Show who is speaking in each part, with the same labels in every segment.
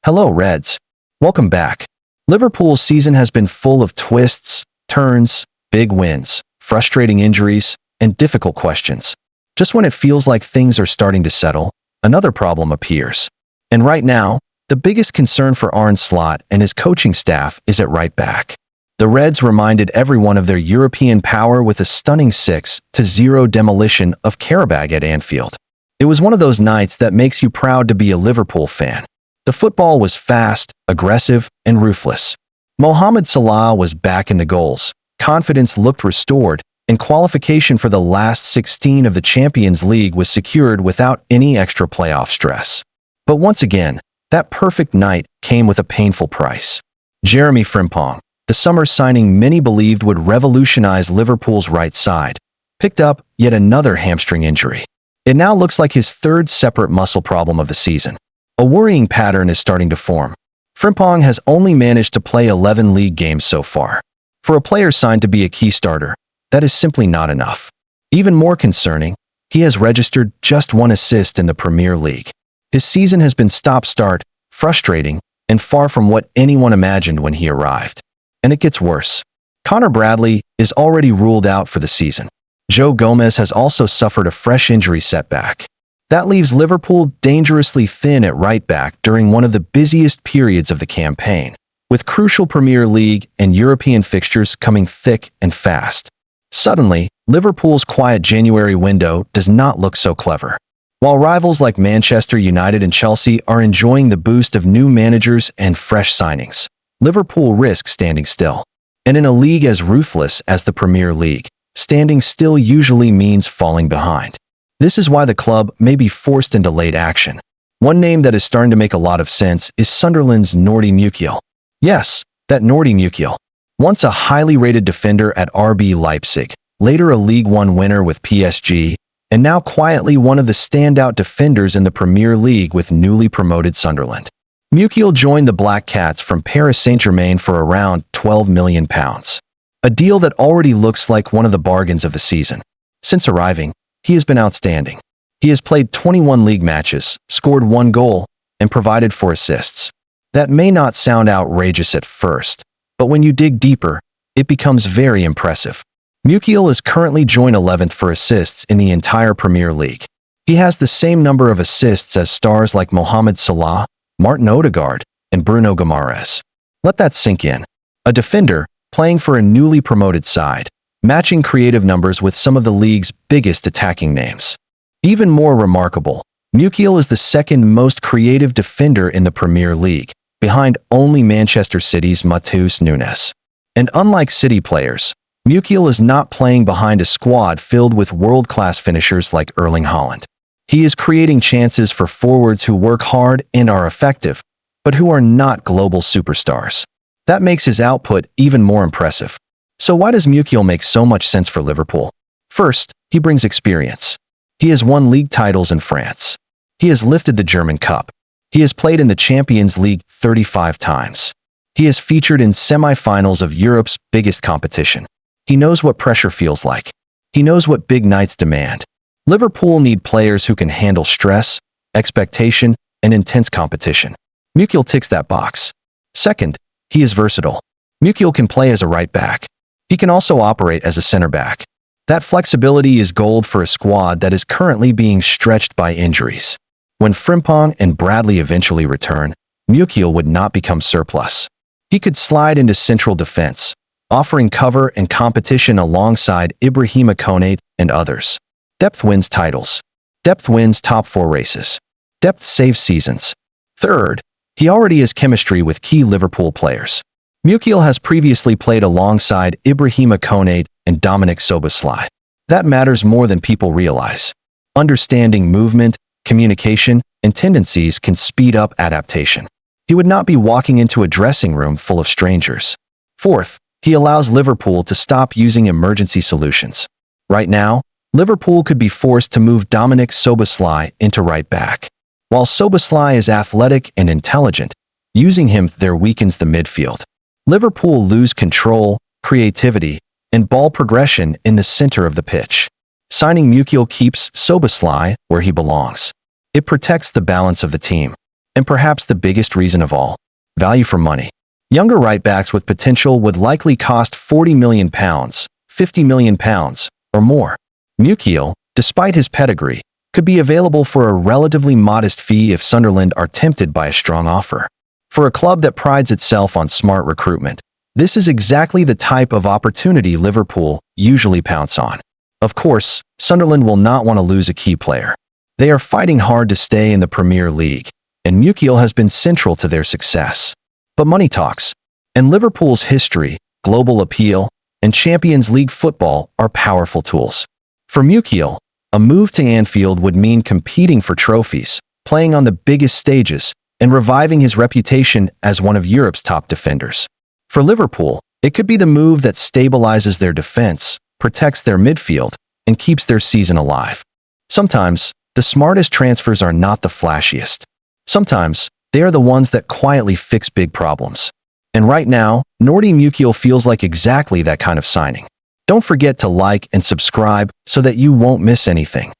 Speaker 1: Hello, Reds. Welcome back. Liverpool's season has been full of twists, turns, big wins, frustrating injuries, and difficult questions. Just when it feels like things are starting to settle, another problem appears. And right now, the biggest concern for Arne Slot and his coaching staff is at right back. The Reds reminded everyone of their European power with a stunning 6-0 demolition of Karabag at Anfield. It was one of those nights that makes you proud to be a Liverpool fan. The football was fast, aggressive, and ruthless. Mohamed Salah was back in the goals, confidence looked restored, and qualification for the last 16 of the Champions League was secured without any extra playoff stress. But once again, that perfect night came with a painful price. Jeremy Frimpong, the summer signing many believed would revolutionize Liverpool's right side, picked up yet another hamstring injury. It now looks like his third separate muscle problem of the season. A worrying pattern is starting to form. Frimpong has only managed to play 11 league games so far. For a player signed to be a key starter, that is simply not enough. Even more concerning, he has registered just one assist in the Premier League. His season has been stop-start, frustrating, and far from what anyone imagined when he arrived. And it gets worse. Connor Bradley is already ruled out for the season. Joe Gomez has also suffered a fresh injury setback. That leaves Liverpool dangerously thin at right back during one of the busiest periods of the campaign, with crucial Premier League and European fixtures coming thick and fast. Suddenly, Liverpool's quiet January window does not look so clever. While rivals like Manchester United and Chelsea are enjoying the boost of new managers and fresh signings, Liverpool risks standing still. And in a league as ruthless as the Premier League, standing still usually means falling behind. This is why the club may be forced into late action. One name that is starting to make a lot of sense is Sunderland's Nordi Mukiele. Yes, that Nordi Mukiele. Once a highly rated defender at RB Leipzig, later a League One winner with PSG, and now quietly one of the standout defenders in the Premier League with newly promoted Sunderland. Mukiele joined the Black Cats from Paris Saint-Germain for around £12 million. A deal that already looks like one of the bargains of the season. Since arriving, he has been outstanding. He has played 21 league matches, scored 1 goal, and provided 4 assists. That may not sound outrageous at first, but when you dig deeper, it becomes very impressive. Mukiele is currently joint 11th for assists in the entire Premier League. He has the same number of assists as stars like Mohamed Salah, Martin Odegaard, and Bruno Guimaraes. Let that sink in. A defender, playing for a newly promoted side, matching creative numbers with some of the league's biggest attacking names. Even more remarkable, Mukiele is the second most creative defender in the Premier League, behind only Manchester City's Matheus Nunes. And unlike City players, Mukiele is not playing behind a squad filled with world-class finishers like Erling Haaland. He is creating chances for forwards who work hard and are effective, but who are not global superstars. That makes his output even more impressive. So why does Mukiele make so much sense for Liverpool? First, he brings experience. He has won league titles in France. He has lifted the German Cup. He has played in the Champions League 35 times. He has featured in semi-finals of Europe's biggest competition. He knows what pressure feels like. He knows what big nights demand. Liverpool need players who can handle stress, expectation, and intense competition. Mukiele ticks that box. Second, he is versatile. Mukiele can play as a right back. He can also operate as a center back. That flexibility is gold for a squad that is currently being stretched by injuries. When Frimpong and Bradley eventually return, Mukiele would not become surplus. He could slide into central defense, offering cover and competition alongside Ibrahima Konate and others. Depth wins titles. Depth wins top 4 races. Depth saves seasons. Third, he already has chemistry with key Liverpool players. Mukiele has previously played alongside Ibrahima Konate and Dominic Szoboszlai. That matters more than people realize. Understanding movement, communication, and tendencies can speed up adaptation. He would not be walking into a dressing room full of strangers. Fourth, he allows Liverpool to stop using emergency solutions. Right now, Liverpool could be forced to move Dominic Szoboszlai into right back. While Szoboszlai is athletic and intelligent, using him there weakens the midfield. Liverpool lose control, creativity, and ball progression in the center of the pitch. Signing Mukiele keeps Szoboszlai where he belongs. It protects the balance of the team. And perhaps the biggest reason of all, value for money. Younger right-backs with potential would likely cost £40 million, £50 million, or more. Mukiele, despite his pedigree, could be available for a relatively modest fee if Sunderland are tempted by a strong offer. For a club that prides itself on smart recruitment, this is exactly the type of opportunity Liverpool usually pounce on. Of course, Sunderland will not want to lose a key player. They are fighting hard to stay in the Premier League, and Mukiele has been central to their success. But money talks, and Liverpool's history, global appeal, and Champions League football are powerful tools. For Mukiele, a move to Anfield would mean competing for trophies, playing on the biggest stages, and reviving his reputation as one of Europe's top defenders. For Liverpool, it could be the move that stabilizes their defense, protects their midfield, and keeps their season alive. Sometimes, the smartest transfers are not the flashiest. Sometimes, they are the ones that quietly fix big problems. And right now, Nordi Mukiele feels like exactly that kind of signing. Don't forget to like and subscribe so that you won't miss anything.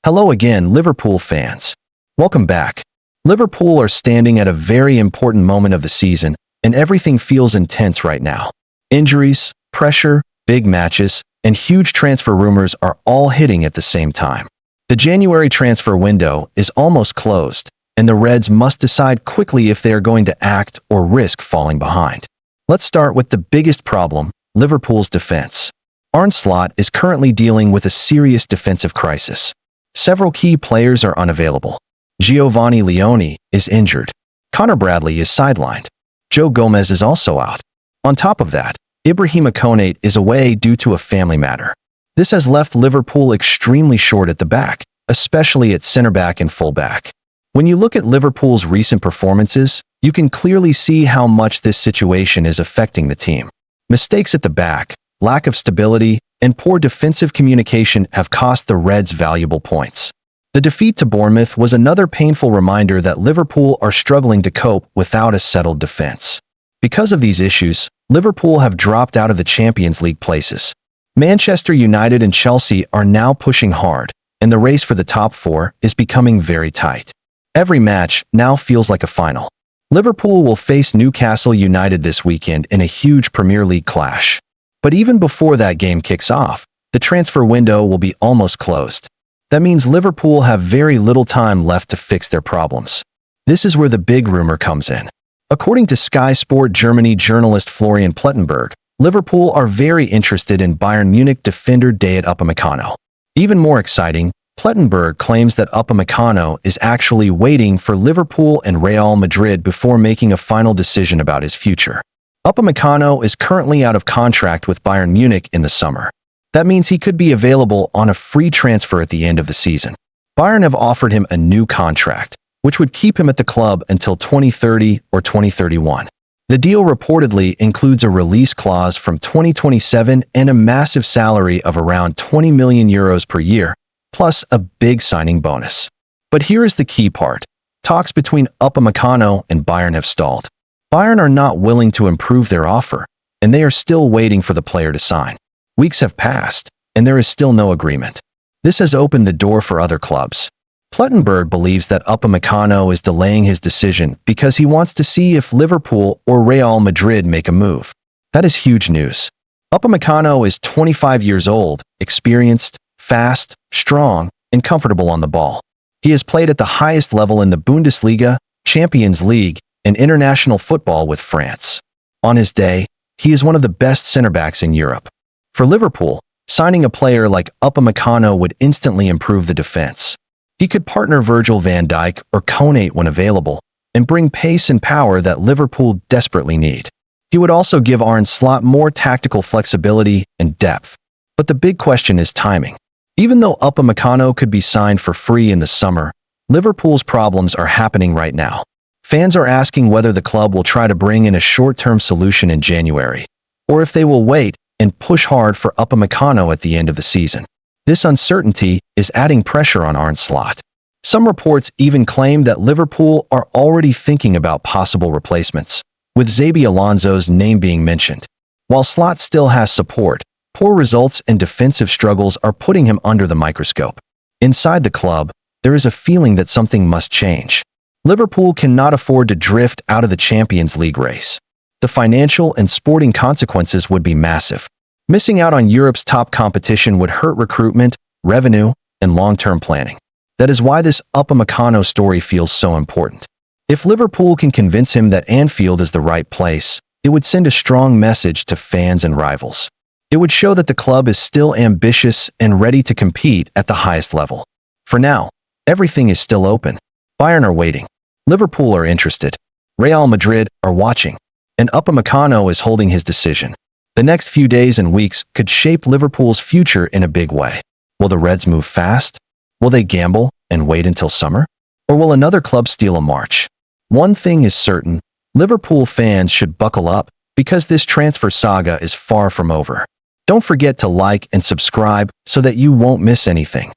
Speaker 1: Hello again, Liverpool fans. Welcome back. Liverpool are standing at a very important moment of the season, and everything feels intense right now. Injuries, pressure, big matches, and huge transfer rumors are all hitting at the same time. The January transfer window is almost closed, and the Reds must decide quickly if they are going to act or risk falling behind. Let's start with the biggest problem, Liverpool's defense. Arne Slot is currently dealing with a serious defensive crisis. Several key players are unavailable. Giovanni Leone is injured. Connor Bradley is sidelined. Joe Gomez is also out. On top of that, Ibrahima Konate is away due to a family matter. This has left Liverpool extremely short at the back, especially at center-back and full-back. When you look at Liverpool's recent performances, you can clearly see how much this situation is affecting the team. Mistakes at the back, lack of stability, and poor defensive communication have cost the Reds valuable points. The defeat to Bournemouth was another painful reminder that Liverpool are struggling to cope without a settled defense. Because of these issues, Liverpool have dropped out of the Champions League places. Manchester United and Chelsea are now pushing hard, and the race for the top four is becoming very tight. Every match now feels like a final. Liverpool will face Newcastle United this weekend in a huge Premier League clash. But even before that game kicks off, the transfer window will be almost closed. That means Liverpool have very little time left to fix their problems. This is where the big rumor comes in. According to Sky Sport Germany journalist Florian Plettenberg, Liverpool are very interested in Bayern Munich defender Dayot Upamecano. Even more exciting, Plettenberg claims that Upamecano is actually waiting for Liverpool and Real Madrid before making a final decision about his future. Upamecano is currently out of contract with Bayern Munich in the summer. That means he could be available on a free transfer at the end of the season. Bayern have offered him a new contract, which would keep him at the club until 2030 or 2031. The deal reportedly includes a release clause from 2027 and a massive salary of around €20 million per year, plus a big signing bonus. But here is the key part. Talks between Upamecano and Bayern have stalled. Bayern are not willing to improve their offer, and they are still waiting for the player to sign. Weeks have passed, and there is still no agreement. This has opened the door for other clubs. Plettenberg believes that Upamecano is delaying his decision because he wants to see if Liverpool or Real Madrid make a move. That is huge news. Upamecano is 25 years old, experienced, fast, strong, and comfortable on the ball. He has played at the highest level in the Bundesliga, Champions League, and international football with France. On his day, he is one of the best center-backs in Europe. For Liverpool, signing a player like Upamecano would instantly improve the defense. He could partner Virgil van Dijk or Konate when available, and bring pace and power that Liverpool desperately need. He would also give Arne Slot more tactical flexibility and depth. But the big question is timing. Even though Upamecano could be signed for free in the summer, Liverpool's problems are happening right now. Fans are asking whether the club will try to bring in a short-term solution in January, or if they will wait and push hard for Upamecano at the end of the season. This uncertainty is adding pressure on Arne Slot. Some reports even claim that Liverpool are already thinking about possible replacements. with Xabi Alonso's name being mentioned. While Slot still has support, poor results and defensive struggles are putting him under the microscope. Inside the club, there is a feeling that something must change. Liverpool cannot afford to drift out of the Champions League race. The financial and sporting consequences would be massive. Missing out on Europe's top competition would hurt recruitment, revenue, and long-term planning. That is why this Upamecano story feels so important. If Liverpool can convince him that Anfield is the right place, it would send a strong message to fans and rivals. It would show that the club is still ambitious and ready to compete at the highest level. For now, everything is still open. Bayern are waiting. Liverpool are interested. Real Madrid are watching. And Upamecano is holding his decision. The next few days and weeks could shape Liverpool's future in a big way. Will the Reds move fast? Will they gamble and wait until summer? Or will another club steal a march? One thing is certain, Liverpool fans should buckle up because this transfer saga is far from over. Don't forget to like and subscribe so that you won't miss anything.